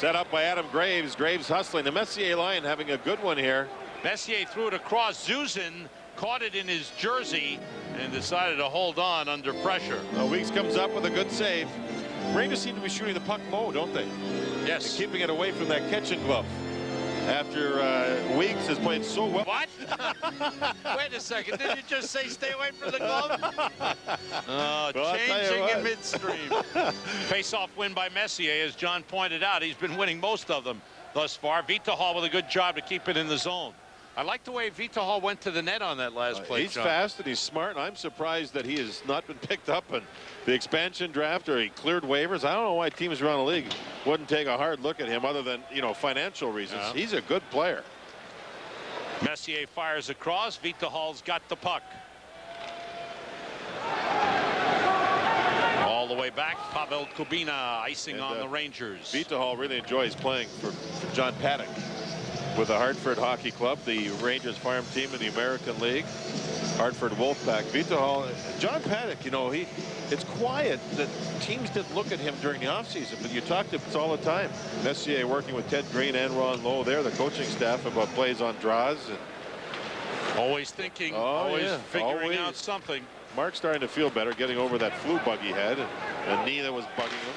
Set up by Adam Graves. Graves hustling. The Messier line having a good one here. Messier threw it across. Zuzin caught it in his jersey and decided to hold on under pressure. Weeks comes up with a good save. Rangers seem to be shooting the puck low, don't they? Yes. And keeping it away from that catching glove. After Weeks has played so well. What? Wait a second. Did you just say stay away from the glove? Changing in midstream. Face-off win by Messier, as John pointed out. He's been winning most of them thus far. Vita Hall with a good job to keep it in the zone. I like the way Vita Hall went to the net on that last play. He's fast and he's smart, and I'm surprised that he has not been picked up in the expansion draft or he cleared waivers. I don't know why teams around the league wouldn't take a hard look at him other than, you know, financial reasons. Yeah. He's a good player. Messier fires across. Vita Hall's got the puck. All the way back. Pavel Kubina icing on the Rangers. Vita Hall really enjoys playing for John Paddock with the Hartford Hockey Club, the Rangers farm team in the American League. Hartford Wolfpack. Vita Hall, John Paddock, you know, it's quiet that teams didn't look at him during the offseason, but you talk to him all the time. Messier working with Ted Green and Ron Lowe there, the coaching staff, about plays on draws. And always thinking, always figuring out something. Mark's starting to feel better, getting over that flu bug he had, and a knee that was bugging him.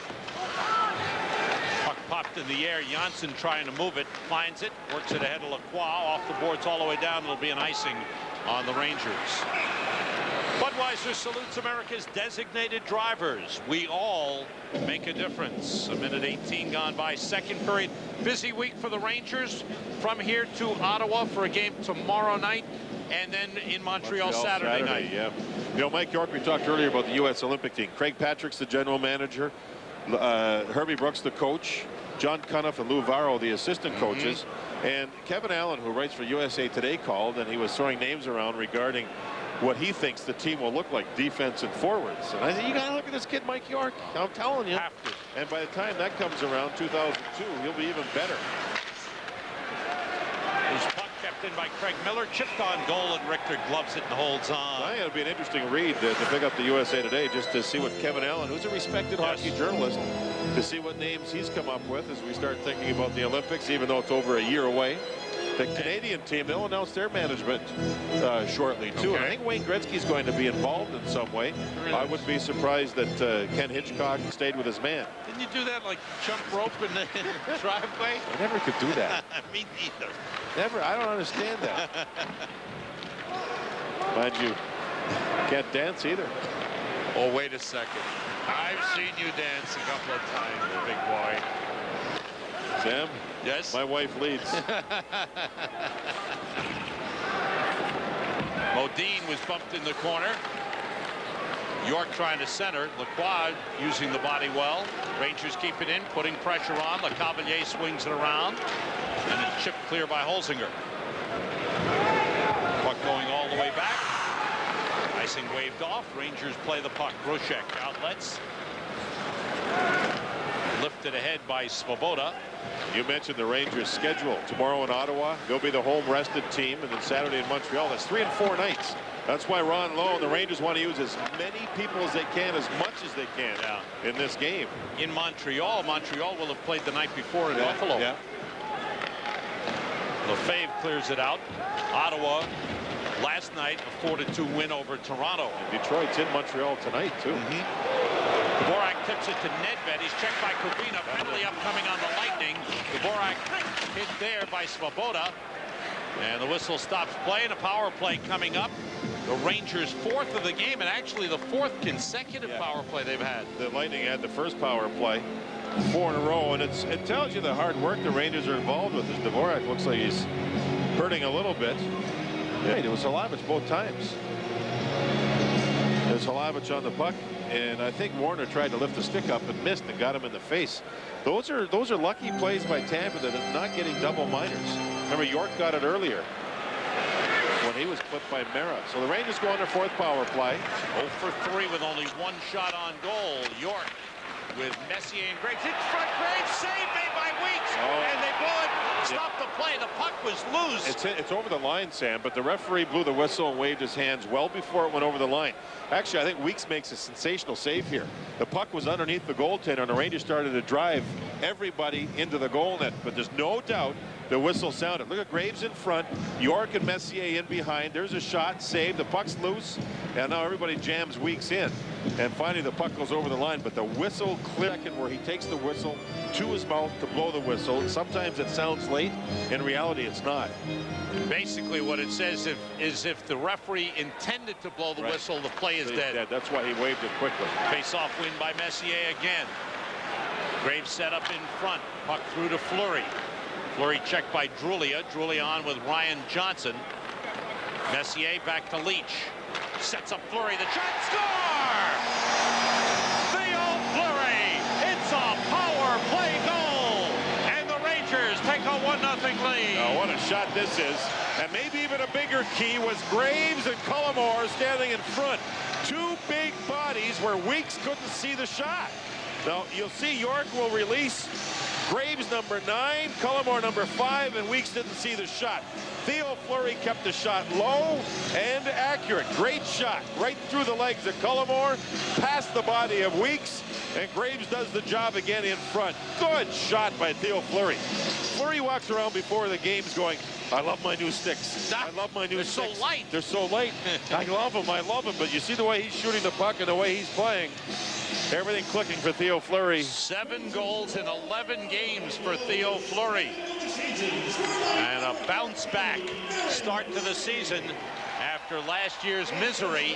Puck popped in the air. Janssen trying to move it, finds it, works it ahead of Lacroix, off the boards all the way down. It'll be an icing on the Rangers. Budweiser salutes America's designated drivers. We all make a difference. A minute 18 gone by, second period. Busy week for the Rangers. From here to Ottawa for a game tomorrow night, and then in Montreal Saturday night. Yeah. You know, Mike York, we talked earlier about the U.S. Olympic team. Craig Patrick's the general manager. Herbie Brooks, the coach. John Cuniff and Lou Varro, the assistant coaches. And Kevin Allen, who writes for USA Today, called, and he was throwing names around regarding what he thinks the team will look like, defense and forwards. And I said, you got to look at this kid, Mike York. I'm telling you. And by the time that comes around, 2002, he'll be even better. His puck kept in by Craig Miller, chipped on goal, and Richter gloves it and holds on. I think it'll be an interesting read to pick up the USA Today, just to see what Kevin Allen, who's a respected hockey journalist, to see what names he's come up with as we start thinking about the Olympics, even though it's over a year away. The Canadian team, they'll announce their management shortly, too. I think Wayne Gretzky's going to be involved in some way. I wouldn't be surprised that Ken Hitchcock stayed with his man. Didn't you do that, like jump rope in the driveway? I never could do that. Me neither. Never. I don't understand that. Mind you, can't dance either. Oh, wait a second. I've seen you dance a couple of times, big boy. Sam? Yes? My wife leads. Modine was bumped in the corner. York trying to center. Lacroix using the body well. Rangers keep it in, putting pressure on. Lecavalier swings it around. And it's chipped clear by Holzinger. Puck going all the way back. Icing waved off. Rangers play the puck. Groshek outlets. Lifted ahead by Svoboda. You mentioned the Rangers' schedule. Tomorrow in Ottawa, they'll be the home-rested team, and then Saturday in Montreal. That's 3 and 4 nights. That's why Ron Lowe and the Rangers want to use as many people as they can, as much as they can in this game. In Montreal, Montreal will have played the night before in Buffalo. Yeah. Lefebvre clears it out. Ottawa last night, a 4-2 win over Toronto. And Detroit's in Montreal tonight, too. Dvorak tips it to Nedved. He's checked by Kubina. Penalty upcoming on the Lightning. Dvorak hit there by Svoboda. And the whistle stops play, and a power play coming up. The Rangers' fourth of the game, and actually the fourth consecutive power play they've had. The Lightning had the first power play 4 in a row, and it tells you the hard work the Rangers are involved with. As Dvorak looks like he's hurting a little bit. Yeah, it was Salavich both times. There's Salavich on the puck, and I think Warner tried to lift the stick up and missed and got him in the face. Those are lucky plays by Tampa that are not getting double minors. Remember, York got it earlier when he was clipped by Mera. So the Rangers go on their fourth power play. 0 for 3 with only 1 shot on goal. York with Messier and Graves. In front, Graves, save made by Weeks. And they blow it. Stop the play. The puck was loose. It's over the line, Sam, but the referee blew the whistle and waved his hands well before it went over the line. Actually, I think Weeks makes a sensational save here. The puck was underneath the goaltender, and the Rangers started to drive everybody into the goal net, but there's no doubt the whistle sounded. Look at Graves in front, York and Messier in behind. There's a shot, saved, the puck's loose, and now everybody jams Weeks in. And finally the puck goes over the line, but the whistle clear where he takes the whistle to his mouth to blow the whistle. Sometimes it sounds late. In reality, it's not. Basically what it says is if the referee intended to blow the whistle, the play is dead. That's why he waved it quickly. Face-off win by Messier again. Graves set up in front. Puck through to Fleury. Fleury checked by Drulia. Drulia on with Ryan Johnson. Messier back to Leetch. Sets up Fleury. The shot. Score! Theo Fleury. It's a power play goal. And the Rangers take a 1-0 lead. Oh, what a shot this is. And maybe even a bigger key was Graves and Cullimore standing in front. Two big bodies where Weeks couldn't see the shot. Now, you'll see York will release Graves number 9, Cullimore number 5, and Weeks didn't see the shot. Theo Fleury kept the shot low and accurate. Great shot right through the legs of Cullimore, past the body of Weeks, and Graves does the job again in front. Good shot by Theo Fleury. Fleury walks around before the game's going, I love my new sticks. I love my new sticks. They're so light. They're so light. I love them. But you see the way he's shooting the puck and the way he's playing. Everything clicking for Theo Fleury. 7 goals in 11 games for Theo Fleury. And a bounce back start to the season after last year's misery.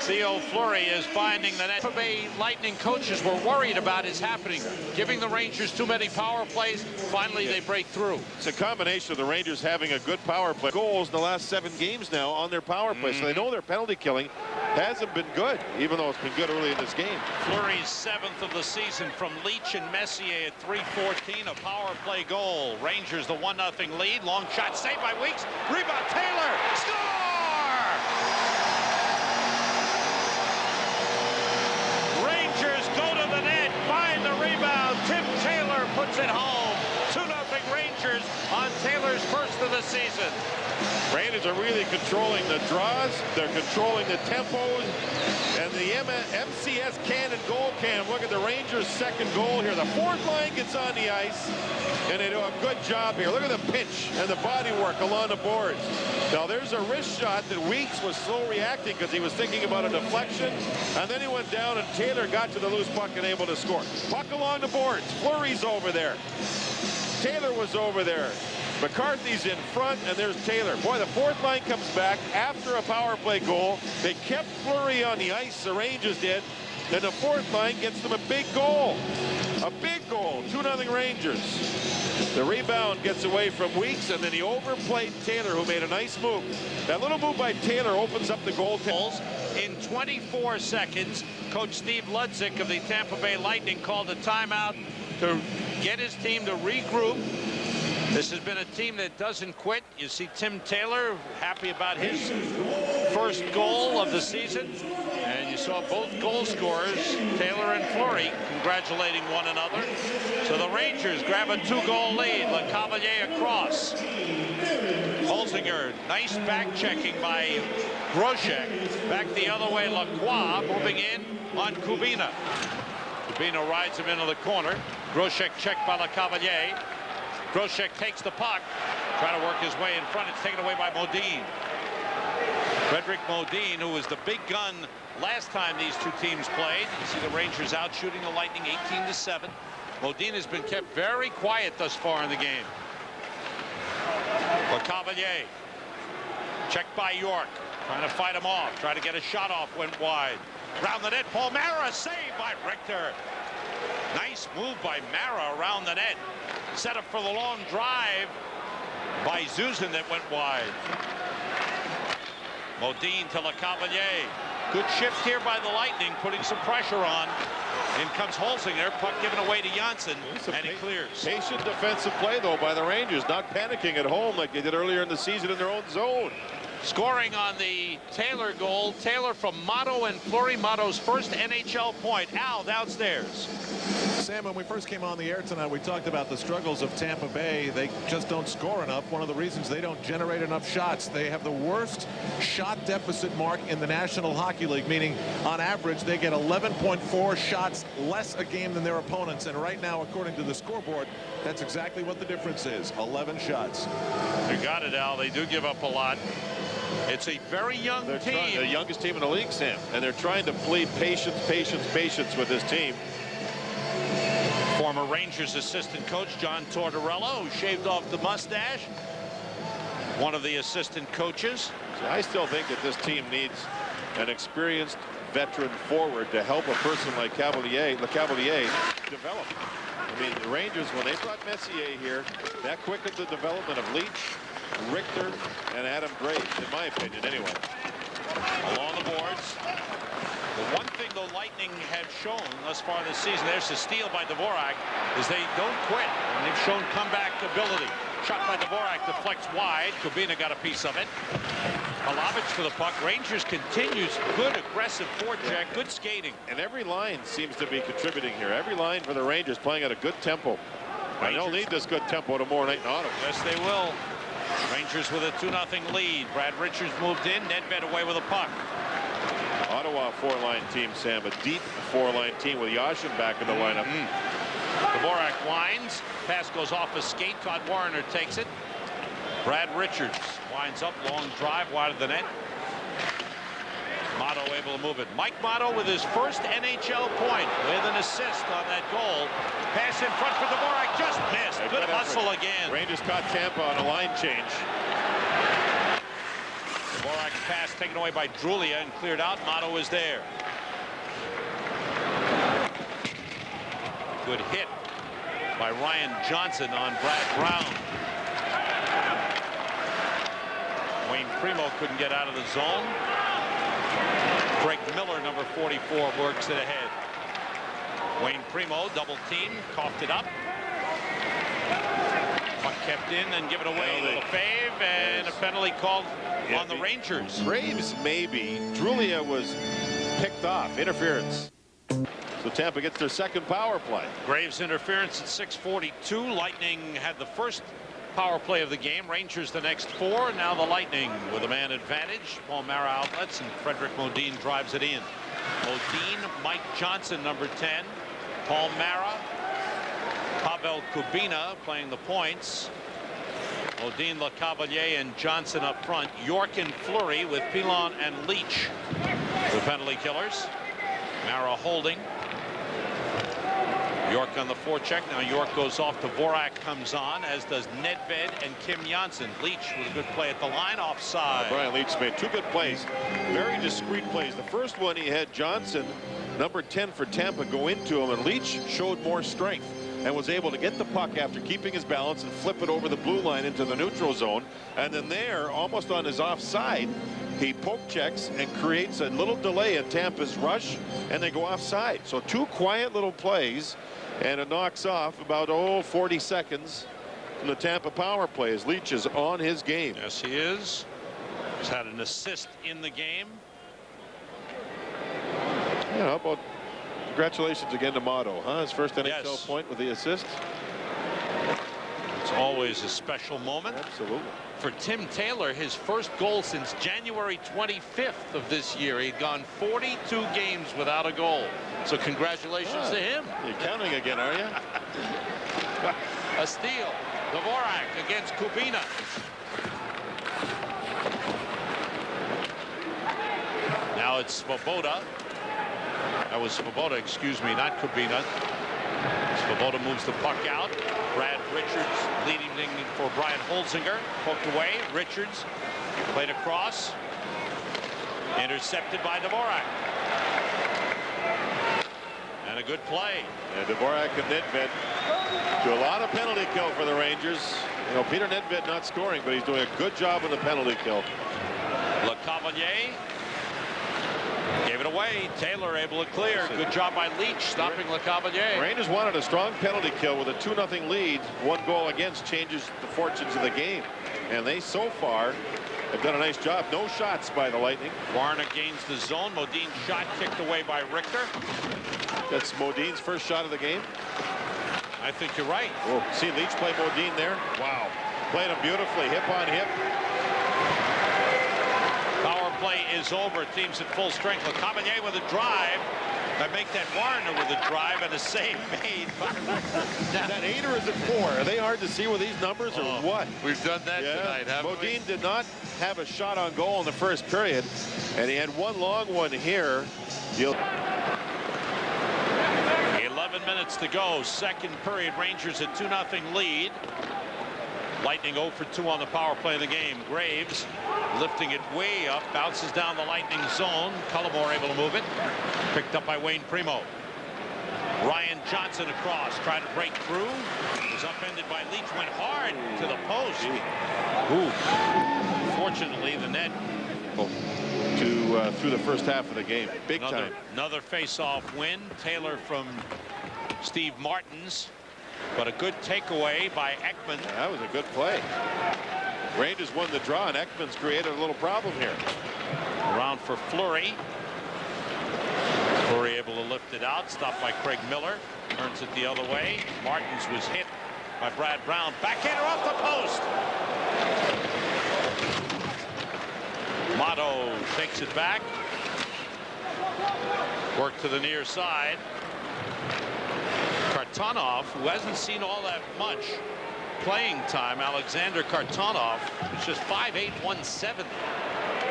Theo Fleury is finding the net. Tampa Bay Lightning coaches were worried about is happening, giving the Rangers too many power plays. Finally, they break through. It's a combination of the Rangers having a good power play. Goals in the last 7 games now on their power play, so they know their penalty killing hasn't been good, even though it's been good early in this game. Fleury's 7th of the season from Leetch and Messier at 3:14, a power play goal. Rangers the 1-0 lead. Long shot saved by Weeks. Rebound Taylor. Score! Rangers go to the net, find the rebound. Tim Taylor puts it home. 2-0 Rangers on Taylor's first of the season. Rangers are really controlling the draws. They're controlling the tempos. And the MCS Cannon goal cam. Look at the Rangers' second goal here. The fourth line gets on the ice, and they do a good job here. Look at the pitch and the body work along the boards. Now, there's a wrist shot that Weeks was slow reacting because he was thinking about a deflection. And then he went down, and Taylor got to the loose puck and able to score. Puck along the boards. Fleury's over there. Taylor was over there. McCarthy's in front, and there's Taylor. Boy, the fourth line comes back after a power play goal. They kept Fleury on the ice, the Rangers did. Then the fourth line gets them a big goal. A big goal, 2-0 Rangers. The rebound gets away from Weeks, and then he overplayed Taylor, who made a nice move. That little move by Taylor opens up the goal. In 24 seconds, Coach Steve Ludzik of the Tampa Bay Lightning called a timeout to get his team to regroup. This has been a team that doesn't quit. You see Tim Taylor happy about his first goal of the season. And you saw both goal scorers, Taylor and Fleury, congratulating one another. So the Rangers grab a 2-goal lead. LeCavalier across. Holzinger, nice back checking by Groshek. Back the other way, Lacroix moving in on Kubina. Kubina rides him into the corner. Groshek checked by LeCavalier. Groshek takes the puck, trying to work his way in front. It's taken away by Modine. Frederick Modine, who was the big gun last time these two teams played. You see the Rangers out shooting the Lightning 18-7. Modine has been kept very quiet thus far in the game. LeCavalier, checked by York, trying to fight him off, trying to get a shot off, went wide. Round the net, Paul Mara, saved by Richter. Nice move by Mara around the net. Set up for the long drive by Zuzan that went wide. Modine to LeCavalier. Good shift here by the Lightning, putting some pressure on. In comes Holzinger, puck given away to Janssen, and he clears. Patient defensive play, though, by the Rangers, not panicking at home like they did earlier in the season in their own zone. Scoring on the Taylor goal, Taylor from Motto and Fleury. Motto's first NHL point. Al downstairs. Sam, when we first came on the air tonight, we talked about the struggles of Tampa Bay. They just don't score enough. One of the reasons they don't generate enough shots. They have the worst shot deficit mark in the National Hockey League, meaning on average they get 11.4 shots less a game than their opponents. And right now, according to the scoreboard, that's exactly what the difference is. 11 shots. You got it, Al. They do give up a lot. It's a very young team. The youngest team in the league, Sam. And they're trying to plead patience, patience, patience with this team. Former Rangers assistant coach John Tortorella, who shaved off the mustache. One of the assistant coaches. So I still think that this team needs an experienced veteran forward to help a person like LeCavalier develop. I mean, the Rangers, when they brought Messier here, that quickened the development of Leetch, Richter, and Adam Graves, in my opinion, anyway. Along the boards. The one thing the Lightning have shown thus far this season, there's a steal by Dvorak, is they don't quit. And they've shown comeback ability. Shot by Dvorak deflects wide. Kubina got a piece of it. Palavich for the puck. Rangers continues good aggressive forecheck, good skating. And every line seems to be contributing here. Every line for the Rangers playing at a good tempo. And they'll need this good tempo tomorrow night in Ottawa. Yes, they will. Rangers with a 2-0 lead. Brad Richards moved in. Nedved away with a puck. Ottawa four-line team, Sam. A deep four-line team with Yashin back in the lineup. Dvorak winds. Pass goes off a skate. Todd Warner takes it. Brad Richards winds up. Long drive wide of the net. Motto able to move it. Mike Motto with his first NHL point with an assist on that goal. Pass in front for Dvorak. Just missed. Good hustle again. Rangers caught Tampa on a line change. Dvorak's pass taken away by Drulia and cleared out. Motto is there. Good hit by Ryan Johnson on Brad Brown. Wayne Primo couldn't get out of the zone. Greg Miller, number 44, works it ahead. Wayne Primo, double team, coughed it up. Puck kept in and given away. Little fave and a penalty called on the Rangers. Graves maybe. Drulia was picked off. Interference. So Tampa gets their second power play. Graves interference at 6:42. Lightning had the first power play of the game. Rangers the next 4. Now the Lightning with a man advantage. Paul Mara outlets and Frederick Modin drives it in. Modin, Mike Johnson, number 10. Paul Mara, Pavel Kubina playing the points. Modin, LeCavalier, and Johnson up front. York and Fleury with Pilon and Leetch, the penalty killers. Mara holding. York on the forecheck. Now York goes off. Dvorak comes on, as does Nedved and Kim Janssen. Leetch with a good play at the line, offside. Brian Leetch made 2 good plays. Very discreet plays. The first one he had Johnson, number 10 for Tampa, go into him, and Leetch showed more strength and was able to get the puck after keeping his balance and flip it over the blue line into the neutral zone. And then there, almost on his offside, he poke checks and creates a little delay in Tampa's rush, and they go offside. So 2 quiet little plays, and it knocks off about 40 seconds from the Tampa power play as Leetch is on his game. Yes, he is. He's had an assist in the game. Yeah, how about congratulations again to Motto, huh? His first NHL point with the assist. It's always a special moment. Absolutely. For Tim Taylor, his first goal since January 25th of this year. He'd gone 42 games without a goal. So congratulations to him. You're counting again, are you? A steal. Dvorak against Kubina. Now it's Svoboda. That was Svoboda, excuse me, not Kubina. Svoboda moves the puck out. Brad Richards leading for Brian Holzinger. Poked away. Richards played across. Intercepted by Dvorak. And a good play. And Dvorak and Nedved do a lot of penalty kill for the Rangers. You know, Peter Nedved not scoring, but he's doing a good job in the penalty kill. LeCavalier gave it away. Taylor able to clear. Good job by Leetch stopping LeCavalier. Rangers wanted a strong penalty kill with a 2-0 lead. 1 goal against changes the fortunes of the game. And they so far have done a nice job. No shots by the Lightning. Warner gains the zone. Modin shot kicked away by Richter. That's Modine's first shot of the game. I think you're right. Oh, see Leetch play Modine there. Wow. Played him beautifully, hip on hip. Power play is over. Team's at full strength. LeCavalier with a drive. I make that Warner with a drive and a save made by Richter. That 8 or is it 4? Are they hard to see with these numbers or what? We've done that tonight, haven't we? Modine did not have a shot on goal in the first period, and he had one long one here. 11 minutes to go. Second period. Rangers at 2-0 lead. Lightning 0 for 2 on the power play of the game. Graves lifting it way up, bounces down the Lightning zone. Cullimore able to move it. Picked up by Wayne Primo. Ryan Johnson across, trying to break through. Was upended by Leetch, went hard to the post. Ooh. Fortunately, the net Through the first half of the game. Big time. Another face-off win. Taylor from Steve Martins. But a good takeaway by Ekman. Yeah, that was a good play. Rangers won the draw, and Ekman's created a little problem here. Around for Fleury. Fleury able to lift it out. Stopped by Craig Miller. Turns it the other way. Martins was hit by Brad Brown. Backhander off the post. Motto takes it back. Work to the near side. Kartonov, who hasn't seen all that much playing time, Alexander Kartonov, is just 5'8", 170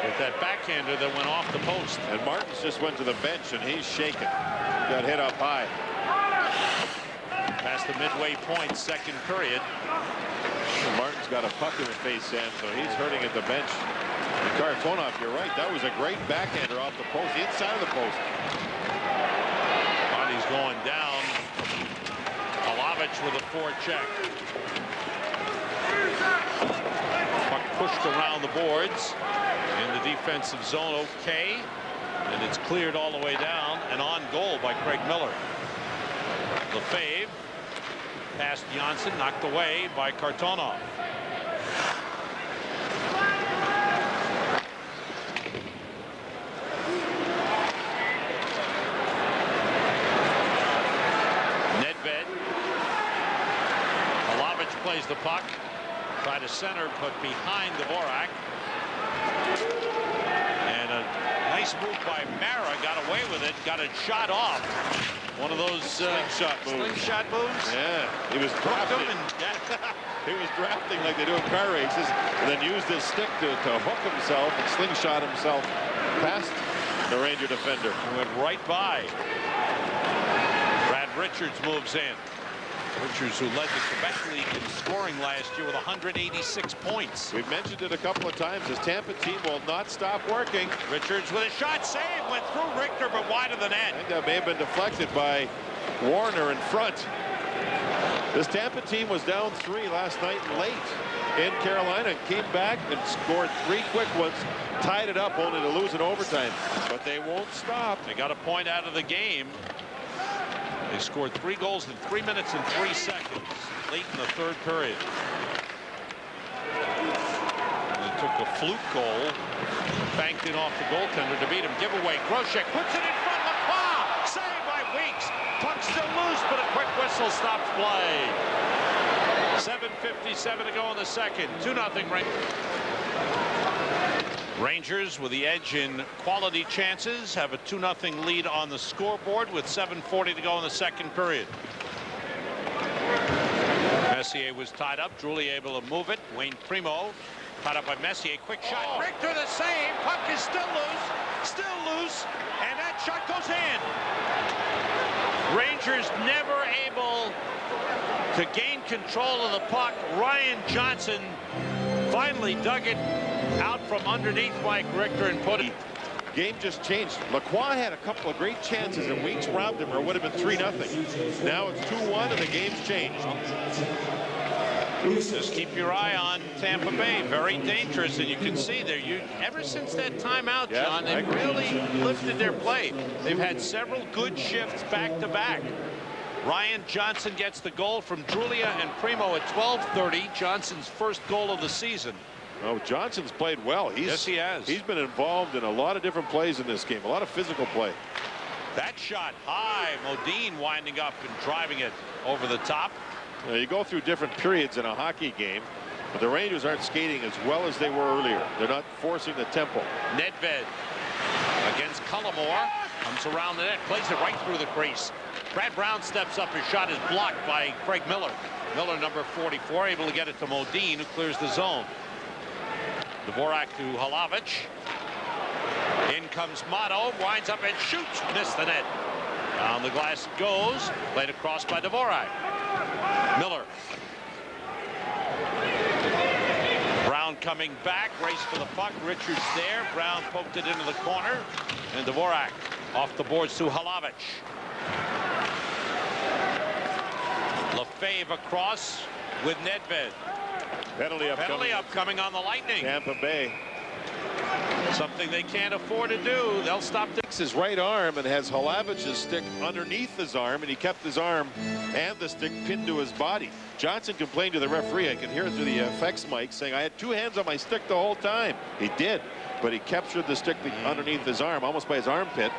with that backhander that went off the post. And Martins just went to the bench, and he's shaking. Got hit up high. Past the midway point, second period. And Martin's got a puck in his face, Sam, so he's hurting at the bench. And Kartonov, you're right. That was a great backhander off the post, the inside of the post. Body's going down. With a forecheck. Puck pushed around the boards in the defensive zone. Okay, and it's cleared all the way down and on goal by Craig Miller. Lefebvre past Janssen, knocked away by Kartonov. Plays the puck. Try to center, but behind the Dvorak. And a nice move by Mara. Got away with it. Got it shot off. One of those slingshot moves. Yeah, he was drafting. He was drafting like they do in car races, and then used his stick to hook himself and slingshot himself past the Ranger defender. He went right by. Brad Richards moves in. Richards, who led the Quebec League in scoring last year with 186 points. We've mentioned it a couple of times. This Tampa team will not stop working. Richards with a shot, save, went through Richter, but wide of the net. I think that may have been deflected by Warner in front. This Tampa team was down 3 last night late in Carolina and came back and scored 3 quick ones, tied it up only to lose in overtime. But they won't stop. They got a point out of the game. They scored 3 goals in 3 minutes and 3 seconds late in the third period. And they took a fluke goal, banked in off the goaltender to beat him. Giveaway. Groshek puts it in front. Lacroix saved by Weeks. Puck still loose, but a quick whistle stops play. 7:57 to go in the second. 2-0 Rangers. Rangers with the edge in quality chances have a 2-0 lead on the scoreboard with 7:40 to go in the second period. Messier was tied up. Drury able to move it. Wayne Primo tied up by Messier. Quick shot. Richter the save. Puck is still loose, and that shot goes in. Rangers never able to gain control of the puck. Ryan Johnson finally dug it out from underneath Mike Richter and put it. Game just changed. Lacroix had a couple of great chances and Weeks robbed him, or it would have been 3-0. Now it's 2-1 and the game's changed. Just keep your eye on Tampa Bay. Very dangerous, and you can see there. Ever since that timeout, John, they've really lifted their play. They've had several good shifts back to back. Ryan Johnson gets the goal from Drulia and Primo at 12:30. Johnson's first goal of the season. Oh, Johnson's played well. Yes, he has. He's been involved in a lot of different plays in this game. A lot of physical play. That shot high. Modine winding up and driving it over the top. You go through different periods in a hockey game, but the Rangers aren't skating as well as they were earlier. They're not forcing the tempo. Nedved against Cullimore. Comes around the net, plays it right through the crease. Brad Brown steps up. His shot is blocked by Craig Miller. Miller, number 44, able to get it to Modine, who clears the zone. Dvorak to Hlavich. In comes Motto, winds up and shoots, missed the net. Down the glass it goes, played across by Dvorak. Miller. Brown coming back, race for the puck. Richards there. Brown poked it into the corner, and Dvorak off the boards to Hlavich. Lefebvre across with Nedved. Penalty upcoming on the Lightning. Tampa Bay. Something they can't afford to do. They'll stop His right arm and has Halavich's stick underneath his arm, and he kept his arm and the stick pinned to his body. Johnson complained to the referee. I could hear it through the effects mic saying, I had two hands on my stick the whole time. He did, but he captured the stick underneath his arm, almost by his armpit,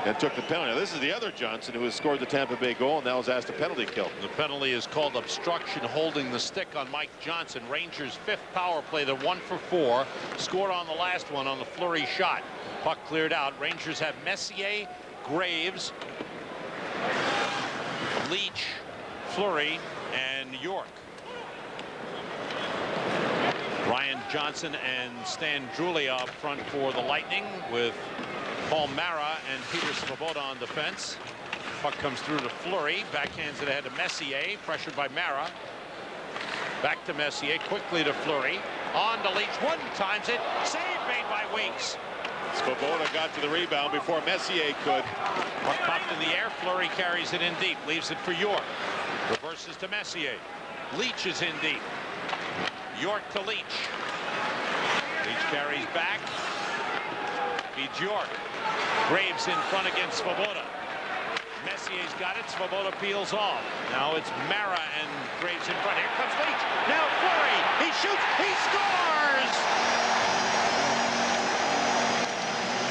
and took the penalty. Now, this is the other Johnson who has scored the Tampa Bay goal and now is asked a penalty kill. The penalty is called obstruction, holding the stick on Mike Johnson. Rangers' 5th power play. They're 1 for 4. Scored on the last one on the Fleury shot. Puck cleared out. Rangers have Messier, Graves, Leetch, Fleury, and York. Ryan Johnson and Stan Drulia up front for the Lightning, with Paul Mara and Peter Svoboda on defense. Puck comes through to Fleury, backhands it ahead to Messier, pressured by Mara. Back to Messier, quickly to Fleury, on to Leetch, one times it, save made by Weeks. Svoboda got to the rebound before Messier could. Puck popped in the air, Fleury carries it in deep, leaves it for York. Reverses to Messier. Leetch is in deep. York to Leetch. Leetch carries back. Feeds York. Graves in front against Svoboda. Messier's got it. Svoboda peels off. Now it's Mara and Graves in front. Here comes Leetch. Now Fleury. He shoots. He scores!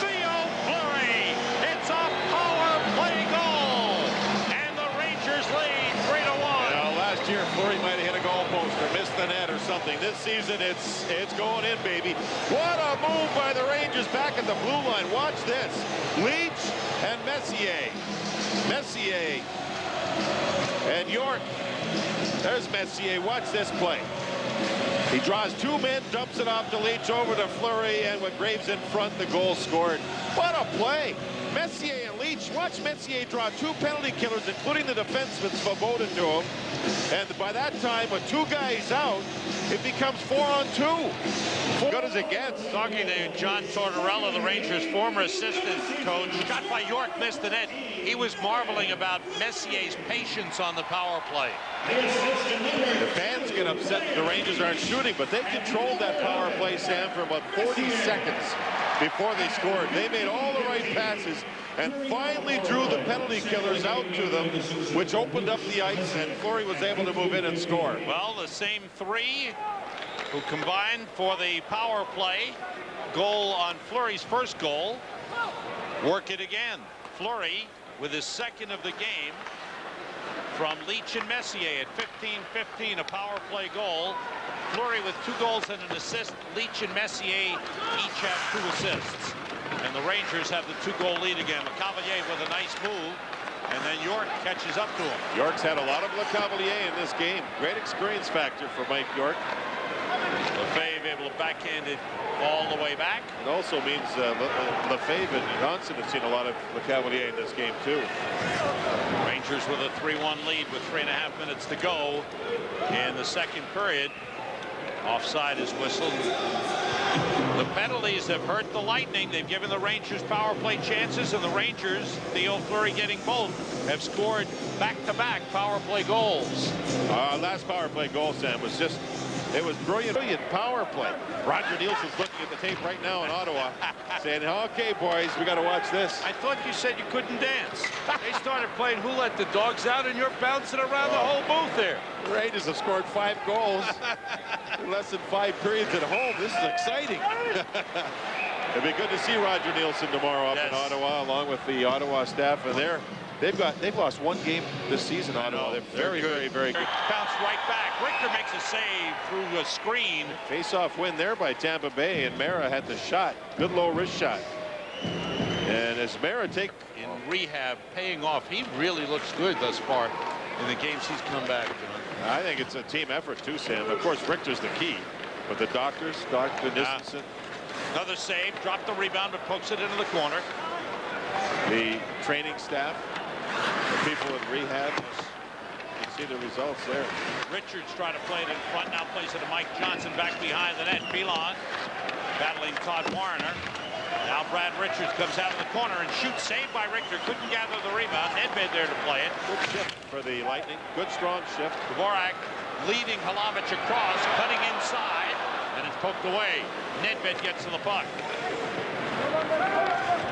Theo Fleury. It's a power play goal. And the Rangers lead 3-1. Now, last year, Fleury might have hit a goal post or missed the net or something. This season, it's going in, baby. What a move by the Rangers back at the blue line. Watch this. Leetch and Messier. Messier and York. There's Messier. Watch this play. He draws two men, dumps it off to Leetch, over to Fleury, and with Graves in front, the goal scored. What a play. Messier and Leetch. Watch Messier draw two penalty killers, including the defenseman Svoboda to him. And by that time, with two guys out, it becomes 4-on-2. Good as it gets. Talking to John Tortorella, the Rangers' former assistant coach. Shot by York, missed the net. He was marveling about Messier's patience on the power play. The fans get upset that the Rangers aren't shooting, but they controlled that power play, Sam, for about 40 seconds before they scored. They made all the right passes and finally drew the penalty killers out to them, which opened up the ice, and Fleury was able to move in and score. Well, the same three who combined for the power play goal on Fleury's first goal work it again. Fleury with his second of the game from Leetch and Messier at 15-15, a power play goal. Fleury with 2 goals and an assist. Leetch and Messier each have 2 assists. And the Rangers have the 2-goal lead again. LeCavalier with a nice move, and then York catches up to him. York's had a lot of LeCavalier in this game. Great experience factor for Mike York. Lefebvre able to backhand it all the way back. It also means Lefebvre and Johnson have seen a lot of LeCavalier in this game, too. Rangers with a 3-1 lead with 3.5 minutes to go in the second period. Offside is whistled. The penalties have hurt the Lightning. They've given the Rangers power play chances, and the Rangers, Theo Fleury getting both, have scored back-to-back power play goals. Last power play goal, Sam, was just, it was brilliant power play. Roger Nielsen's looking at the tape right now in Ottawa, saying, okay, boys, we got to watch this. I thought you said you couldn't dance. They started playing Who Let the Dogs Out, and you're bouncing around the whole booth there. The Rangers have scored 5 goals in less than 5 periods at home. This is exciting. It'd be good to see Roger Nielsen tomorrow up in Ottawa, along with the Ottawa staff. And they've lost one game this season. Ottawa. They're very good. Bounce right back. Richter makes a save through a screen. Face-off win there by Tampa Bay, and Mara had the shot. Good low wrist shot. And as Mara in rehab, paying off, he really looks good thus far in the games he's come back. I think it's a team effort too, Sam. Of course, Richter's the key, but the doctors, Dr. Nielsen. Another save, dropped the rebound, but pokes it into the corner. The training staff, the people in rehab, you see the results there. Richards trying to play it in front, now plays it to Mike Johnson back behind the net. Phelan battling Todd Warner. Now Brad Richards comes out of the corner and shoots, saved by Richter. Couldn't gather the rebound. Nedved there to play it. Good shift for the Lightning. Good strong shift. Dvorak leading Halavich across, cutting inside, and it's poked away. Nedved gets to the puck.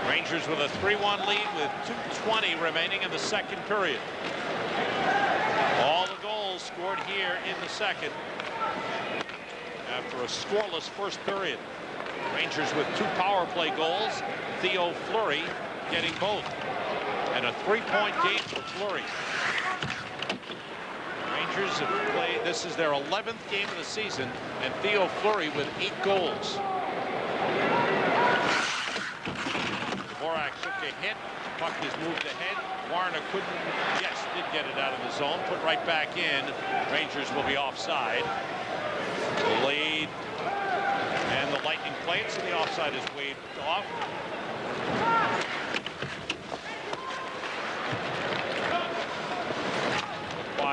Rangers with a 3-1 lead with 2:20 remaining in the second period. All the goals scored here in the second after a scoreless first period. Rangers with 2 power play goals. Theo Fleury getting both. And a 3-point game for Fleury. Rangers have played, this is their 11th game of the season, and Theo Fleury with 8 goals. Dvorak took a hit. Puck is moved ahead. Warner did get it out of the zone. Put right back in. Rangers will be offside. Delayed. And the Lightning play it, so the offside is waved off.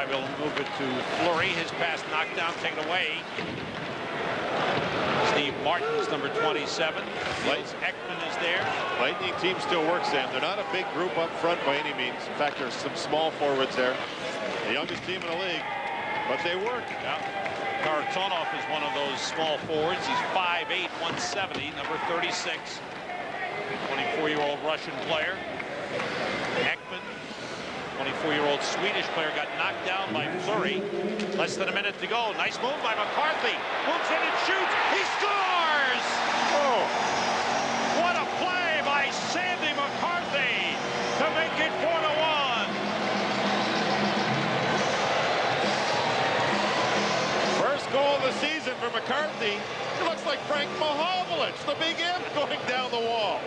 Will move it to Fleury. His pass knocked down, taken away. Steve Martin's number 27. Nils Ekman is there. Lightning team still works, Sam. They're not a big group up front by any means. In fact, there's some small forwards there. The youngest team in the league, but they work. Yeah. Karatonov is one of those small forwards. He's 5'8", 170, number 36. 24-year-old Russian player. Ekman, 24-year-old Swedish player, got knocked down by Fleury. Less than a minute to go. Nice move by McCarthy. Moves in and shoots. He scores! Oh! What a play by Sandy McCarthy to make it 4-1. First goal of the season for McCarthy. It looks like Frank Mahovlich, the big M, going down the wall.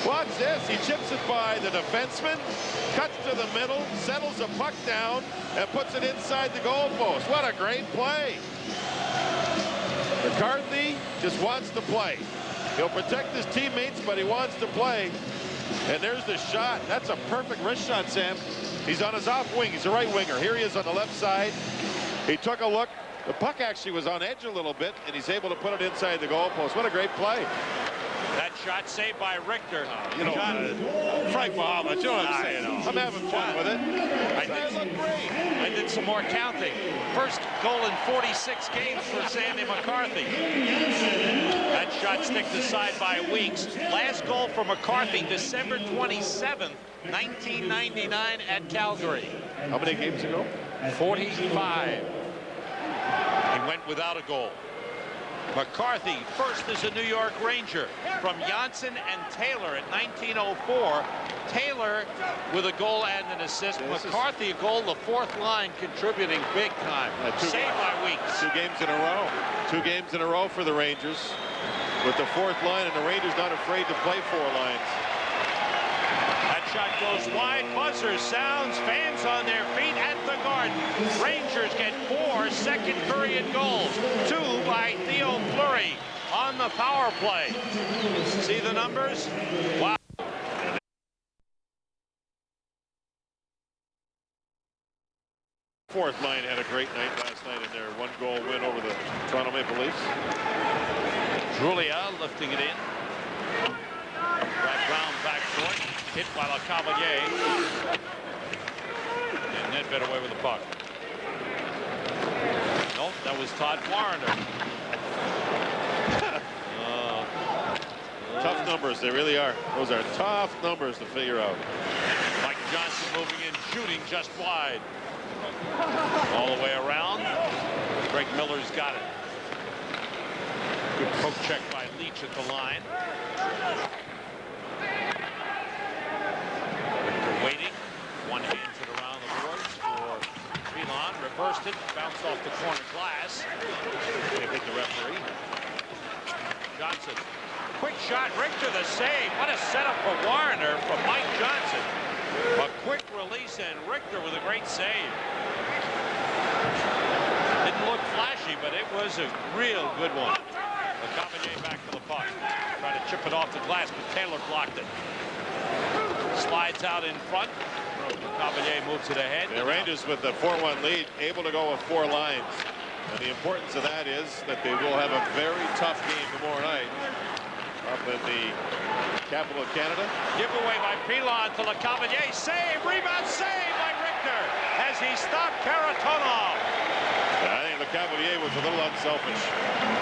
Watch this. He chips it by the defenseman, cuts to the middle, settles a puck down, and puts it inside the goalpost. What a great play. McCarthy just wants to play. He'll protect his teammates, but he wants to play. And there's the shot. That's a perfect wrist shot, Sam. He's on his off wing. He's a right winger. Here he is on the left side. He took a look. The puck actually was on edge a little bit, and he's able to put it inside the goalpost. What a great play. That shot saved by Richter. Frank Mahovlich, you know what I'm saying? I'm having fun with it. I did some more counting. First goal in 46 games for Sandy McCarthy. That shot sticked aside by Weeks. Last goal for McCarthy, December 27th, 1999 at Calgary. How many games ago? 45. He went without a goal. McCarthy first as a New York Ranger from Janssen and Taylor in 1904. Taylor with a goal and an assist. McCarthy a goal, the fourth line contributing big time. Saved by Weeks. 2 games in a row. 2 games in a row for the Rangers with the fourth line, and the Rangers not afraid to play 4 lines. That shot goes wide. Buzzer sounds. Fans on their feet at the Garden. Rangers get 4 second period goals. 2 by Theo Fleury on the power play. See the numbers? Wow. Fourth line had a great night last night in their 1-goal win over the Toronto Maple Leafs. Julia lifting it in. Brad Brown back court. Hit by LeCavalier. And Nedved away with the puck. Nope, that was Todd Warner. Tough numbers, they really are. Those are tough numbers to figure out. Mike Johnson moving in, shooting just wide. All the way around. Greg Miller's got it. Good poke check by Leetch. Leetch at the line. Richter waiting. One hands it around the boards for Phelan. Reversed it. Bounced off the corner glass. They hit the referee. Johnson. Quick shot. Richter the save. What a setup for Warner from Mike Johnson. A quick release, and Richter with a great save. Didn't look flashy, but it was a real good one. LeCavalier back to the puck. Trying to chip it off the glass, but Taylor blocked it. Slides out in front. LeCavalier moves it ahead. The Rangers with the 4-1 lead, able to go with 4 lines. And the importance of that is that they will have a very tough game tomorrow night up in the capital of Canada. Giveaway by Phelan to LeCavalier. Save, rebound, save by Richter as he stopped Karatonov. I think LeCavalier was a little unselfish.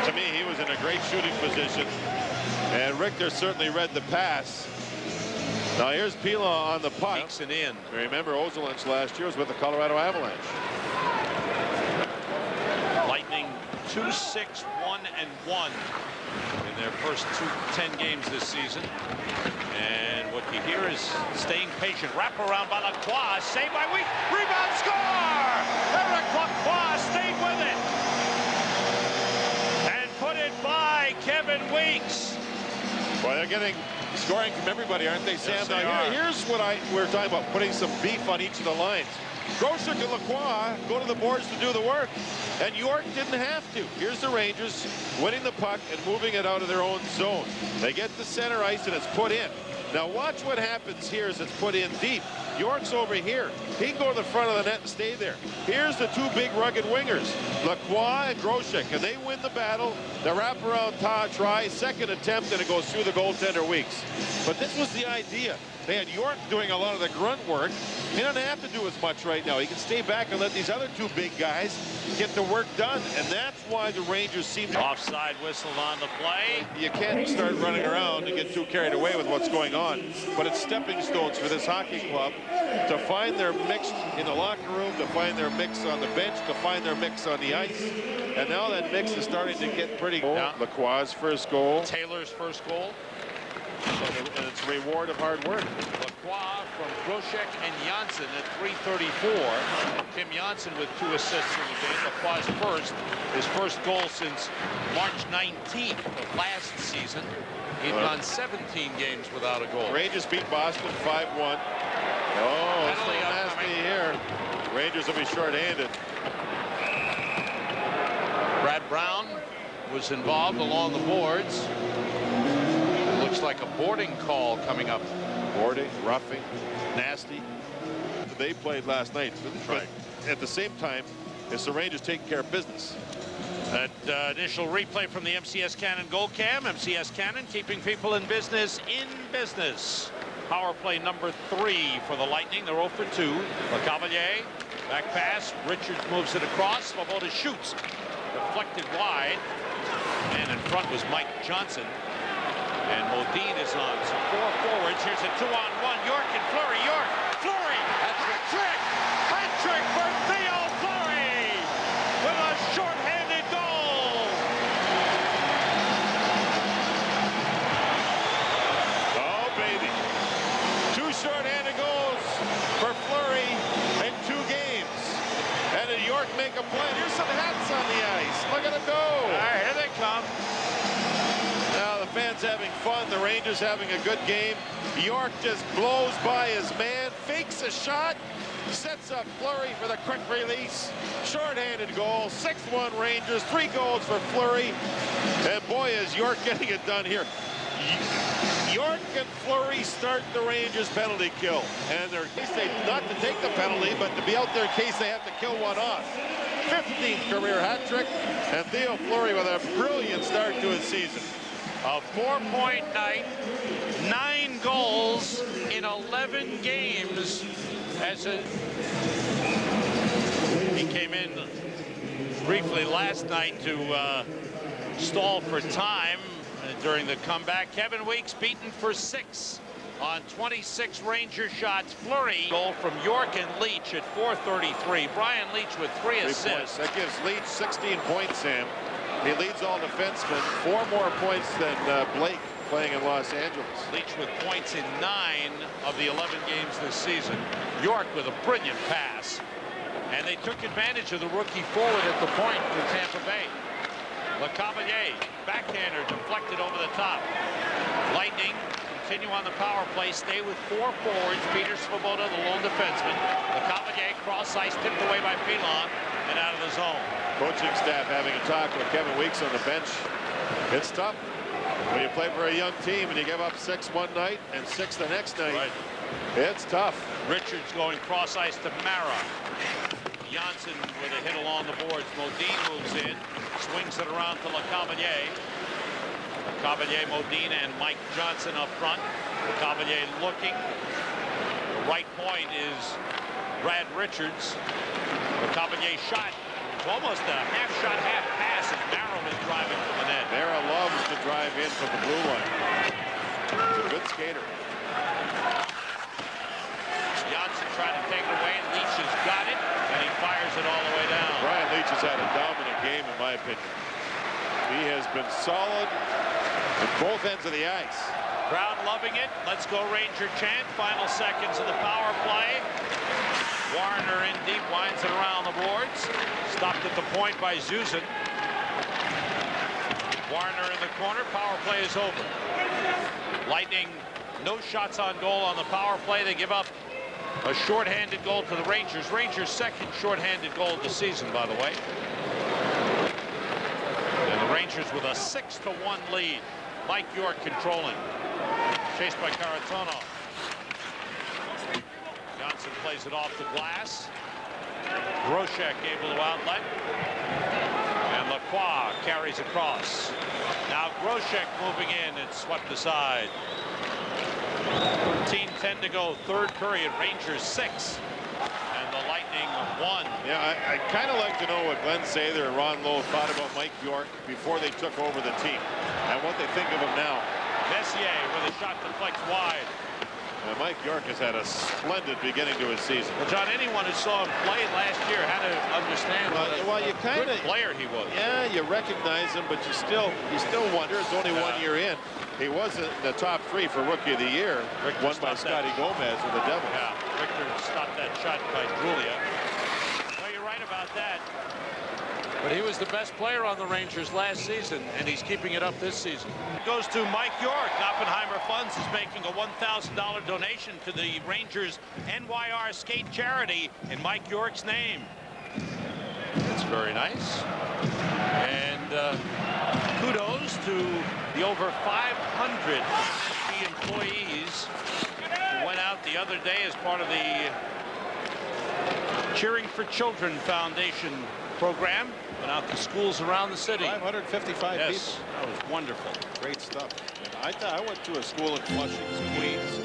To me, he was in a great shooting position, and Richter certainly read the pass. Now here's Phelan on the puck. Peeks it in. Remember, Ozolinsh last year was with the Colorado Avalanche. Lightning 2-6-1-1 in their first 10 games this season. And what you hear is staying patient. Wrap around by Lacroix. Saved by Weeks. Rebound, score! Eric Lacroix stayed with it. And put it by Kevin Weeks. Well, they're getting scoring from everybody, aren't they, Sam? Yes, they are. Here's what we're talking about, putting some beef on each of the lines. Grosek and Lacroix go to the boards to do the work, and York didn't have to. Here's the Rangers winning the puck and moving it out of their own zone. They get to center ice, and it's put in. Now watch what happens here as it's put in deep. York's over here. He can go to the front of the net and stay there. Here's the 2 big rugged wingers, Lacroix and Grosek, and they win the battle. The wraparound try, second attempt, and it goes through the goaltender Weeks. But this was the idea. They had York doing a lot of the grunt work. He doesn't have to do as much right now. He can stay back and let these other 2 big guys get the work done, and that's why the Rangers seem to... Offside whistle on the play. You can't start running around and get too carried away with what's going on, but it's stepping stones for this hockey club to find their mix in the locker room, to find their mix on the bench, to find their mix on the ice. And now that mix is starting to get pretty good. Yeah. Lacroix's first goal. Taylor's first goal. And it's a reward of hard work. Lacroix from Grosek and Janssen at 3:34. Tim Janssen with 2 assists in the game. Lacroix's his first goal since March 19th of last season. He'd gone 17 games without a goal. Rangers beat Boston 5-1. Oh, it's a little nasty here. Rangers will be short-handed. Brad Brown was involved along the boards. Looks like a boarding call coming up. Boarding, roughing, nasty. They played last night. But at the same time, it's the Rangers taking care of business. That initial replay from the MCS Cannon goal cam. MCS Cannon keeping people in business Power play number 3 for the Lightning. They're 0 for 2. LeCavalier, back pass. Richards moves it across. Svoboda shoots. Deflected wide. And in front was Mike Johnson. And Modine is on. So 4 forwards. Here's a 2-on-1. York and Fleury. York. Fleury. Hat-trick. Hat-trick for Theo Fleury with a short-handed goal. Oh, baby. 2 short-handed goals for Fleury in 2 games. And did York make a play? Here's some hats on the ice. Look at them go. Here they come. Now the fans having fun. The Rangers having a good game. York just blows by his man, fakes a shot, sets up Fleury for the quick release. Short-handed goal. 6-1 Rangers. 3 goals for Fleury. And boy, is York getting it done here. York and Fleury start the Rangers penalty kill. And they're not to take the penalty, but to be out there in case they have to kill one off. 15th career hat trick. And Theo Fleury with a brilliant start to his season. A 4-point night, 9 goals in 11 games. He came in briefly last night to stall for time during the comeback. Kevin Weeks beaten for 6 on 26 Ranger shots. Fleury goal from York and Leetch at 4:33. Brian Leetch with 3 assists. That gives Leetch 16 points, Sam. He leads all defensemen, 4 more points than Blake playing in Los Angeles. Leetch with points in 9 of the 11 games this season. York with a brilliant pass. And they took advantage of the rookie forward at the point for Tampa Bay. LeCavalier, backhander, deflected over the top. Lightning continue on the power play, stay with 4 forwards. Peter Svoboda, the lone defenseman. LeCavalier, cross ice, tipped away by Pilon and out of the zone. Coaching staff having a talk with Kevin Weeks on the bench. It's tough when you play for a young team and you give up 6 one night and 6 the next night. Right. It's tough. Richards going cross ice to Mara. Janssen with a hit along the boards. Modine moves in, swings it around to LeCavalier. LeCavalier, Modine, and Mike Johnson up front. LeCavalier looking. The right point is Brad Richards. LeCavalier shot. It's almost a half shot, half pass as Mara was driving from the net. Mara loves to drive in from the blue line. He's a good skater. Janssen trying to take it away, and Leetch has got it, and he fires it all the way down. Brian Leetch has had a dominant game, in my opinion. He has been solid at both ends of the ice. Crowd loving it. Let's go Ranger chant. Final seconds of the power play. Warner in deep, winds it around the boards. Stopped at the point by Zuzan. Warner in the corner. Power play is over. Lightning, no shots on goal on the power play. They give up a shorthanded goal to the Rangers. Rangers' second shorthanded goal of the season, by the way. And the Rangers with a 6-1 lead. Mike York controlling. Chased by Karatonov. Johnson plays it off the glass. Groshek able to outlet. And Lacroix carries across. Now Groshek moving in and swept aside. 13-10 to go, third period. Rangers 6. And the Lightning 1. Yeah, I kind of like to know what Glenn Sather and Ron Lowe thought about Mike York before they took over the team and what they think of him now. Messier with a shot deflects wide. Mike York has had a splendid beginning to his season. Well, John, anyone who saw him play last year had to understand what you a kind good of player he was. Yeah, you recognize him, but you still wonder. It's only 1 year in. He was in the top 3 for Rookie of the Year, won by Scotty Gomez with the Devils. Yeah, Richter stopped that shot by Drulia. Well, you're right about that. But he was the best player on the Rangers last season, and he's keeping it up this season. It goes to Mike York. Oppenheimer Funds is making a $1,000 donation to the Rangers NYR Skate Charity in Mike York's name. That's very nice. And kudos to the over 500 key employees who went out the other day as part of the Cheering for Children Foundation program. Went out to schools around the city. 555 Yes, people. that was wonderful. Great stuff. I went to a school in Flushing, Queens,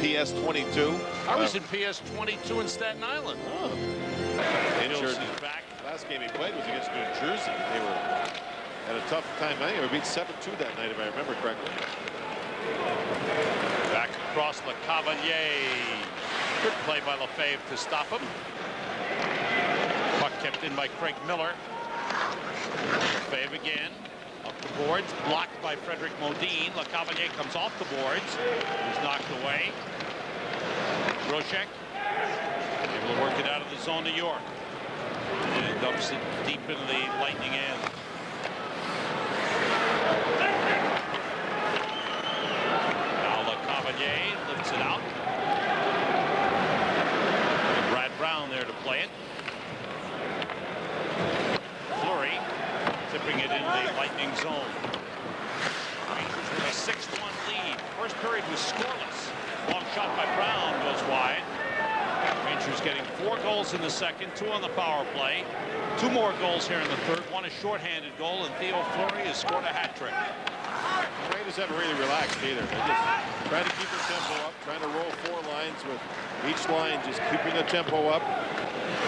PS 22. I was in PS 22 in Staten Island. Oh. Injured. Back. Last game he played was against New Jersey. They were had a tough time. I think they were beat 7-2 that night, if I remember correctly. Back across LeCavalier. Good play by Lefebvre to stop him. Puck kept in by Craig Miller. Lefebvre again. Up the boards. Blocked by Frederick Modine. LeCavalier comes off the boards. He's knocked away. Groshek able to work it out of the zone to York. And dumps it deep into the Lightning end. Now LeCavalier lifts it out. And Brad Brown there to play it. Fleury tipping it into the Lightning zone. Rangers with a 6-1 lead. First period was scoreless. Long shot by Brown goes wide. Rangers getting 4 goals in the second, 2 on the power play. 2 more goals here in the third. 1 a shorthanded goal, and Theo Fleury has scored a hat trick. The Raiders haven't really relaxed either. They're just trying to keep the tempo up, trying to roll 4 lines with each line just keeping the tempo up.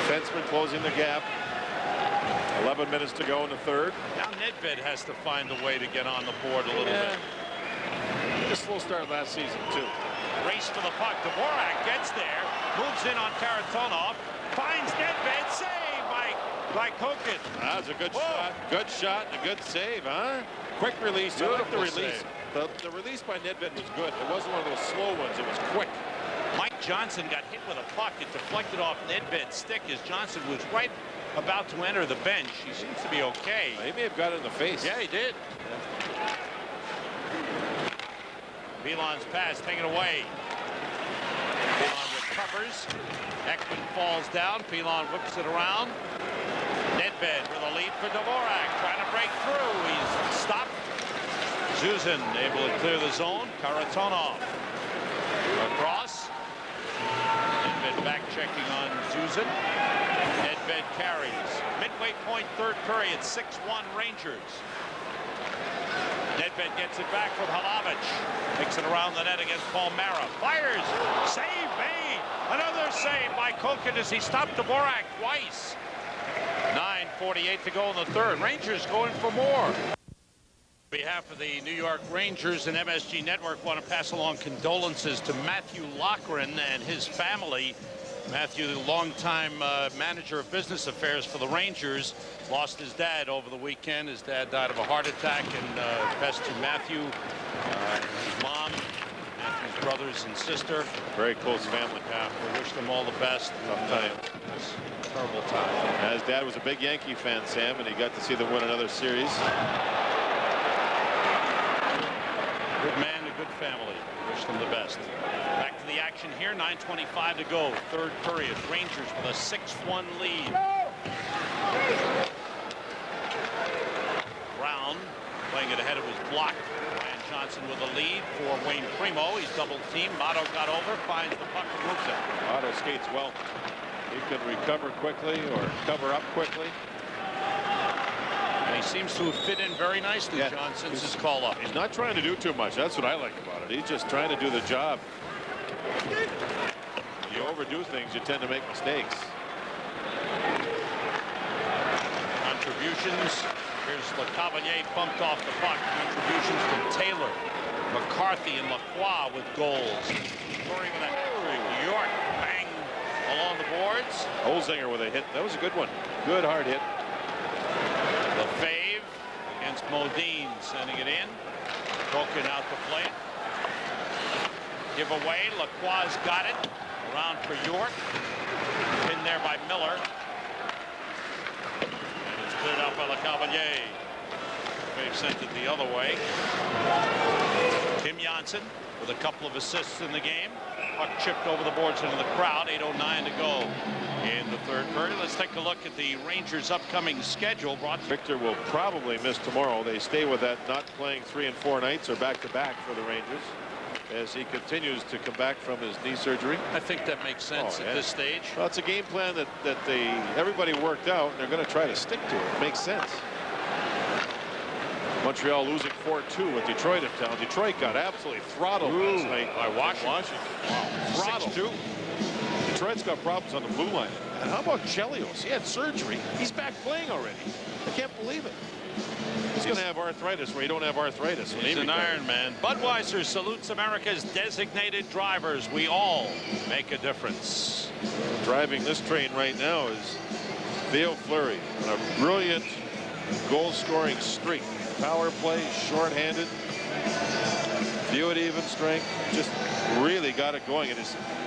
Defenseman closing the gap. 11 minutes to go in the third. Now Nedved has to find a way to get on the board a little bit. Just a slow start last season, too. Race for the puck. Dvorak gets there, moves in on Karatonov, finds Nedved, saved by by Koken. That was a good shot. Good shot and a good save, huh? Quick release. I like the release. The release by Nedved was good. It wasn't one of those slow ones. It was quick. Mike Johnson got hit with a puck. It deflected off Nedved's stick as Johnson was right about to enter the bench. He seems to be okay. He may have got it in the face. Yeah, he did. Milan's pass taken away. Pilon recovers. Ekman falls down. Pilon whips it around. Nedved with a lead for Dvorak. Trying to break through. He's stopped. Zuzin able to clear the zone. Karatonov across. Nedved back checking on Zuzin. Nedved carries. Midway point, third period, 6-1 Rangers. Nedved gets it back from Halavich. Takes it around the net against Palmera. Fires. Save made. Another save by Koken as he stopped Dvorak twice. 9:48 to go in the third. Rangers going for more. On behalf of the New York Rangers and MSG Network, want to pass along condolences to Matthew Loughran and his family. Matthew, the longtime manager of business affairs for the Rangers, lost his dad over the weekend. His dad died of a heart attack, and best to Matthew, his mom, Matthew's brothers and sister. Very close family. Yeah, we wish them all the best. Tough time. Terrible time. His dad was a big Yankee fan, Sam, and he got to see them win another series. Good man, a good family. Wish them the best. Back to the action here. 9:25 to go. Third period. Rangers with a 6-1 lead. Brown playing it ahead of his block. Ryan Johnson with a lead for Wayne Primo. He's double teamed. Motto got over, finds the puck, and moves it. Otto skates well. He can recover quickly or cover up quickly. And he seems to have fit in very nicely, Yeah. John, since his call up. He's not trying to do too much. That's what I like about it. He's just trying to do the job. You overdo things, you tend to make mistakes. Contributions. Here's LeCavalier bumped off the puck. Contributions from Taylor, McCarthy, and Lacroix with goals. Scoring with a York bang along the boards. Holzinger with a hit. That was a good one. Good hard hit. Lefebvre against Modine, sending it in. Broken out to play it. Give away. Lacroix's got it. Around for York. Pinned there by Miller. And it's cleared out by LeCavalier. They've sent it the other way. Tim Janssen with a couple of assists in the game. Puck chipped over the boards into the crowd. 8:09 to go in the third period. Let's take a look at the Rangers' upcoming schedule. Richter will probably miss tomorrow. They stay with that not playing 3 and 4 nights or back-to-back for the Rangers as he continues to come back from his knee surgery. I think that makes sense at this stage. Well, it's a game plan that everybody worked out, and they're going to try to stick to it. It makes sense. Montreal losing 4-2 with Detroit in town. Detroit got absolutely throttled last night by Washington. Wow. Throttled. 6-2. Detroit's got problems on the blue line. And how about Chelios? He had surgery. He's back playing already. I can't believe it. He's going to have arthritis where you don't have arthritis. He's an Iron Man. Budweiser salutes America's designated drivers. We all make a difference. Driving this train right now is Theo Fleury on a brilliant goal-scoring streak. Power play, shorthanded, view it even strength, just really got it going. And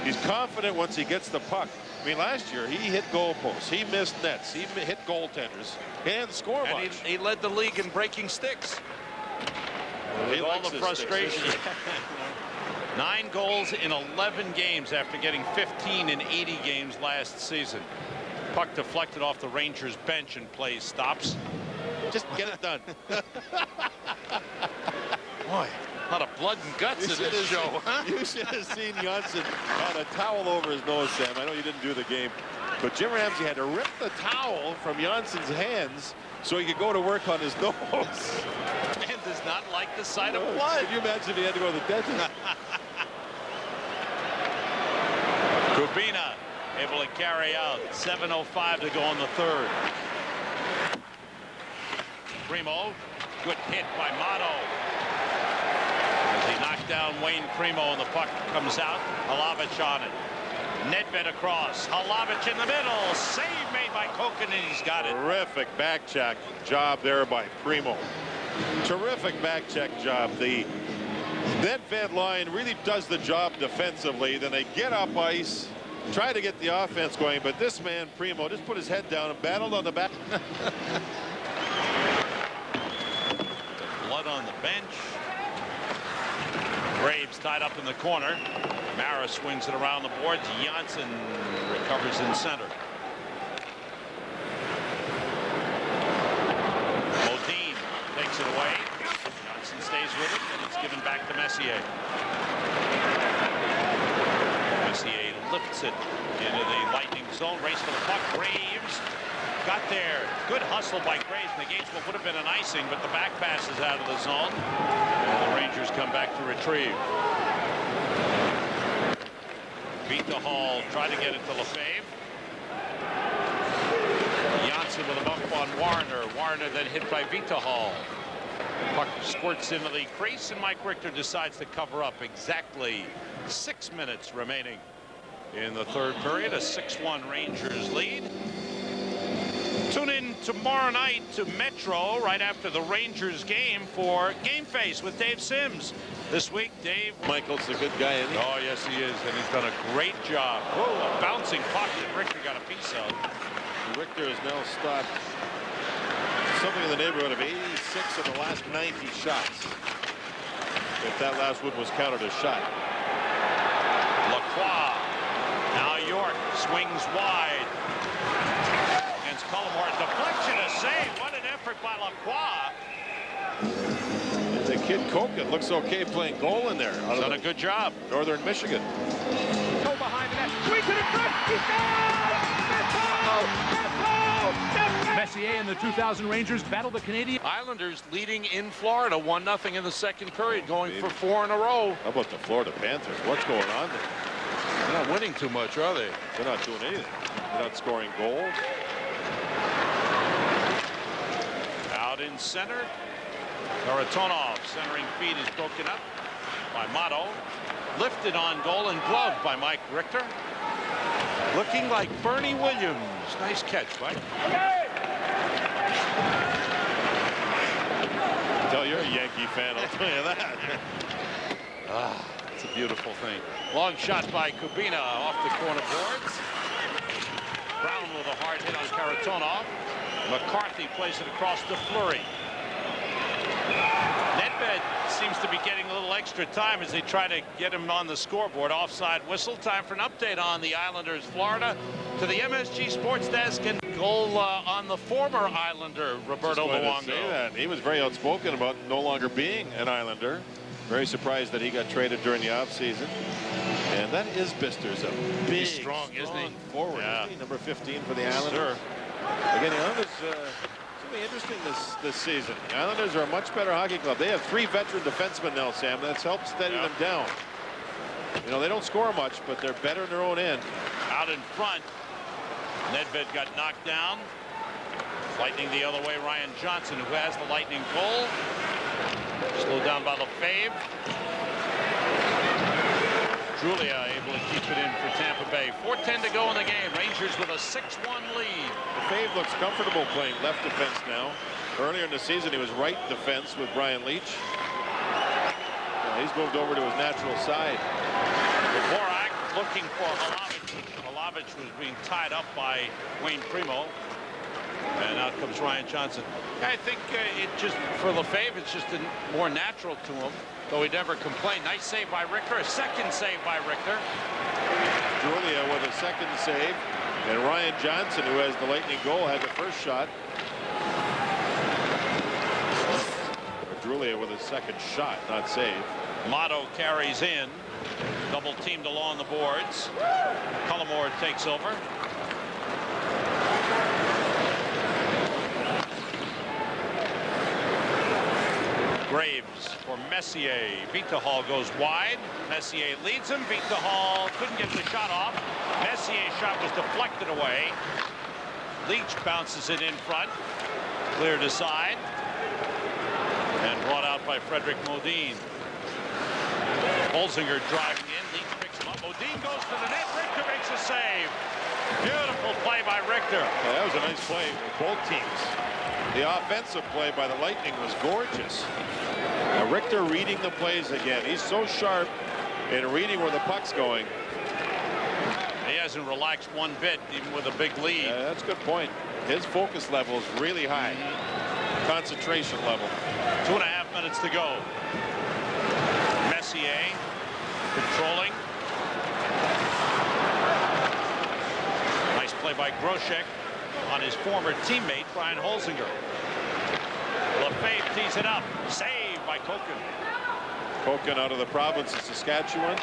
he's confident once he gets the puck. I mean, last year he hit goalposts, he missed nets, he hit goaltenders, he didn't score much. And he led the league in breaking sticks. With all the frustration. 9 goals in 11 games after getting 15 in 80 games last season. Puck deflected off the Rangers bench and play stops. Just get it done. Boy, a lot of blood and guts in this show, huh? You should have seen Janssen had a towel over his nose, Sam. I know you didn't do the game, but Jim Ramsey had to rip the towel from Janssen's hands so he could go to work on his nose. Man does not like the sight of blood. Can you imagine if he had to go to the dentist? Kubina able to carry out. 7:05 to go on the third. Primo, good hit by Motto. As he knocked down Wayne Primo and the puck comes out. Halavich on it. Nedved across. Hlavich in the middle. Save made by Koken, and he's got it. Terrific back check job there by Primo. Terrific back check job. The Nedved line really does the job defensively. Then they get up ice, try to get the offense going, but this man, Primo, just put his head down and battled on the back. Blood on the bench. Graves tied up in the corner. Mara swings it around the boards. Janssen recovers in center. Modine takes it away. Janssen stays with it, and it's given back to Messier. Messier lifts it into the Lightning zone. Race for the puck. Graves got there. Good hustle by Graves. Negates what would have been an icing, but the back pass is out of the zone. And the Rangers come back to retrieve. Beat the Hall. Try to get it to Lefebvre. Janssen with a bump on Warner. Warner then hit by Vita Hall. Puck squirts into the crease, and Mike Richter decides to cover up. Exactly 6 minutes remaining in the third period. A 6-1 Rangers lead. Tune in tomorrow night to Metro right after the Rangers game for Game Face with Dave Sims. This week, Dave. Michael's a good guy, isn't he? Oh, yes, he is, and he's done a great job. Oh, a bouncing puck that Richter got a piece of. Richter has now stopped something in the neighborhood of 86 of the last 90 shots. If that last one was counted as shot. Lacroix. Now York swings wide. Against Cullimore. Deflection, a save. What an effort by Lacroix. The kid Koken looks okay playing goal in there. He's done a good job. Northern Michigan. Go behind the net. Swing to the front. He's down! Messier and the 2000 Rangers battle the Canadian. Islanders leading in Florida 1-0 in the second period, going for 4 in a row. How about the Florida Panthers? What's going on there? They're not winning too much, are they? They're not doing anything. They're not scoring goals. Out in center. Karatonov centering feed is broken up by Motto. Lifted on goal and gloved by Mike Richter. Looking like Bernie Williams. Nice catch, Mike. Tell you're a Yankee fan, I'll tell you that. It's a beautiful thing. Long shot by Kubina off the corner boards. Brown with a hard hit on Karatonov. McCarthy plays it across to Fleury. Nedved seems to be getting a little extra time as they try to get him on the scoreboard. Offside whistle. Time for an update on the Islanders, Florida. To the MSG Sports Desk, and goal on the former Islander, Roberto Luongo. He was very outspoken about no longer being an Islander. Very surprised that he got traded during the offseason. And that is Bister's a big, strong, isn't he? Forward, Yeah. isn't he? Number 15 for the Islanders. Again, the Islanders, it's going to be interesting this season. The Islanders are a much better hockey club. They have 3 veteran defensemen now, Sam. That's helped steady them down. You know, they don't score much, but they're better in their own end. Out in front. Nedved got knocked down. Lightning the other way, Ryan Johnson, who has the Lightning goal. Slowed down by Lefebvre. Julia able to keep it in for Tampa Bay. 4:10 to go in the game. Rangers with a 6-1 lead. Lefebvre looks comfortable playing left defense now. Earlier in the season, he was right defense with Brian Leetch. He's moved over to his natural side. Dvorak looking for Hlavich. Hlavich was being tied up by Wayne Primo. And out comes Ryan Johnson. I think it just, for Lefebvre, it's just more natural to him, though he never complained. Nice save by Richter. A second save by Richter. Julia with a second save. And Ryan Johnson, who has the Lightning goal, had the first shot. Julia with a second shot, not save. Motto carries in. Double teamed along the boards. Cullimore takes over. Graves for Messier. Vita Hall goes wide. Messier leads him. Vita Hall couldn't get the shot off. Messier's shot was deflected away. Leetch bounces it in front. Cleared aside. And brought out by Frederick Modine. Holzinger driving in. Leetch picks him up. Dean goes to the net. Richter makes a save. Beautiful play by Richter. Yeah, that was a nice play with both teams. The offensive play by the Lightning was gorgeous. Now Richter reading the plays again. He's so sharp in reading where the puck's going. He hasn't relaxed one bit, even with a big lead. Yeah, that's a good point. His focus level is really high. Concentration level. 2.5 minutes to go. Messier controlling. Nice play by Groshek on his former teammate Brian Holzinger. Lefebvre tees it up. Saved by Koken. Koken out of the province of Saskatchewan.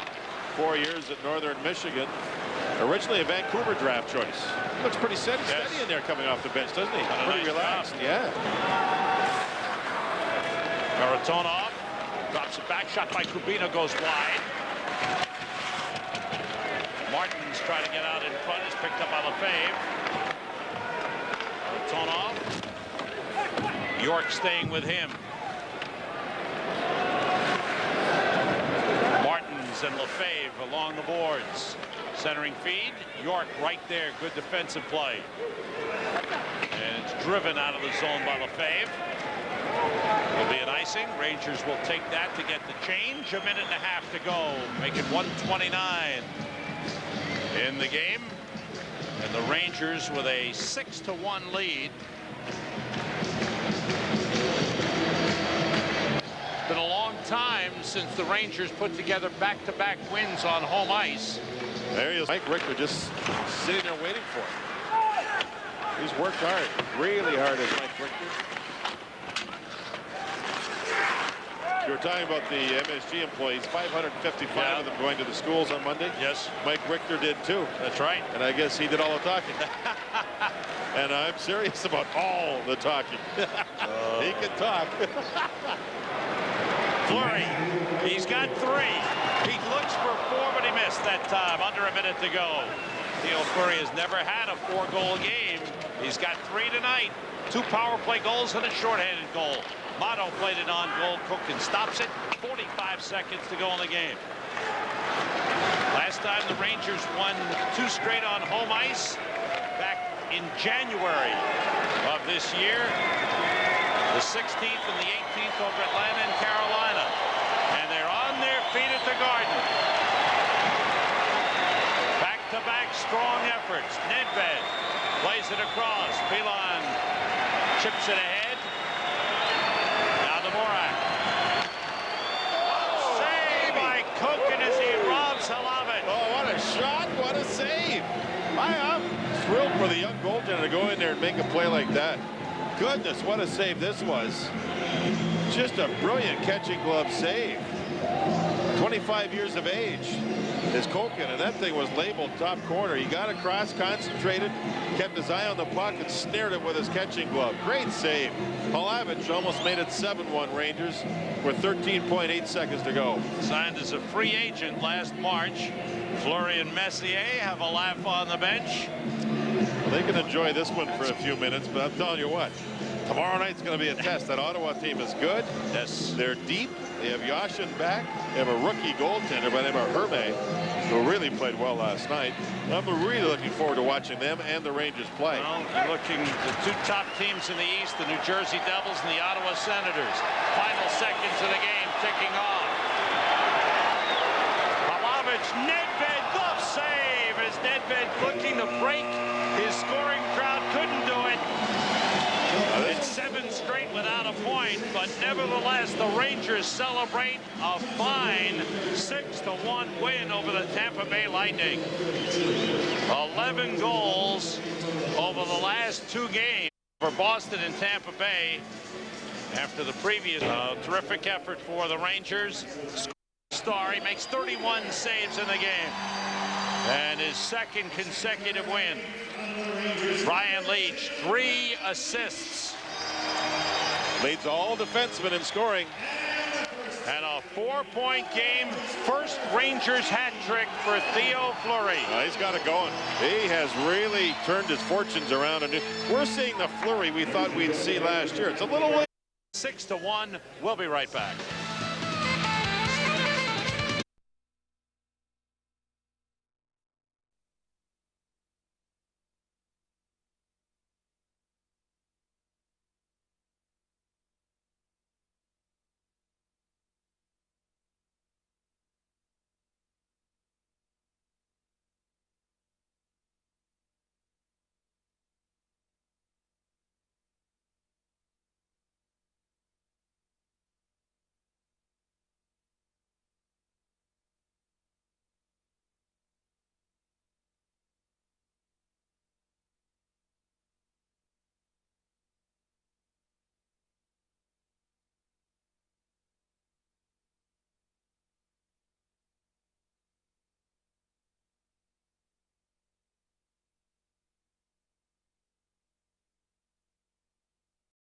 4 years at Northern Michigan. Originally a Vancouver draft choice. Looks pretty steady in there coming off the bench, doesn't he? Pretty relaxed. Yeah. Karatonov drops it back. Shot by Kubina goes wide. Martin's trying to get out in front. Is picked up by Lefebvre. Karatonov. York staying with him. Martins and Lefebvre along the boards. Centering feed. York right there. Good defensive play. And it's driven out of the zone by Lefebvre. Will be an icing. Rangers will take that to get the change. 1.5 minutes to go. Make it 1:29 in the game. And the Rangers with a 6-1 lead. It's been a long time since the Rangers put together back-to-back wins on home ice. There he is. Mike Richter just sitting there waiting for him. He's worked hard, really hard as Mike Richter. You were talking about the MSG employees, 555 of them going to the schools on Monday. Yes. Mike Richter did too. That's right. And I guess he did all the talking. And I'm serious about all the talking. He can talk. Fleury, he's got 3. He looks for 4, but he missed that time. Under 1 minute to go. Theo Fleury has never had a 4-goal game. He's got 3 tonight. 2 power play goals and a shorthanded goal. Motto played it on goal. Koken stops it. 45 seconds to go in the game. Last time the Rangers won 2 straight on home ice back in January of this year. The 16th and the 18th over Atlanta and Carolina. And they're on their feet at the Garden. Back-to-back strong efforts. Nedved plays it across. Pilon chips it ahead. Now to Morak. Save by Koken as he robs Halavich. Oh, what a shot. What a save. I'm thrilled for the young goaltender to go in there and make a play like that. Goodness, what a save this was. Just a brilliant catching glove save. 25 years of age is Koken, and that thing was labeled top corner. He got across, concentrated, kept his eye on the puck, and snared it with his catching glove. Great save. Halavich almost made it 7-1 Rangers with 13.8 seconds to go. Signed as a free agent last March. Fleury and Messier have a laugh on the bench. They can enjoy this one for a few minutes, but I'm telling you what, tomorrow night's going to be a test. That Ottawa team is good. Yes. They're deep. They have Yashin back. They have a rookie goaltender by the name of Herme, who really played well last night. I'm really looking forward to watching them and the Rangers play. Well, you're looking at the 2 top teams in the East, the New Jersey Devils and the Ottawa Senators. Final seconds of the game ticking off. Halavich, Nedved, glove save as Nedved looking to break. His scoring crowd couldn't do it. It's 7 straight without a point, but nevertheless, the Rangers celebrate a fine 6-1 win over the Tampa Bay Lightning. 11 goals over the last 2 games for Boston and Tampa Bay after the previous. Terrific effort for the Rangers. Star, he makes 31 saves in the game. And his 2nd consecutive win. Brian Leetch, 3 assists. Leads all defensemen in scoring. And a 4-point game. First Rangers hat trick for Theo Fleury. He's got it going. He has really turned his fortunes around. And we're seeing the Fleury we thought we'd see last year. It's a little late. 6-1. We'll be right back.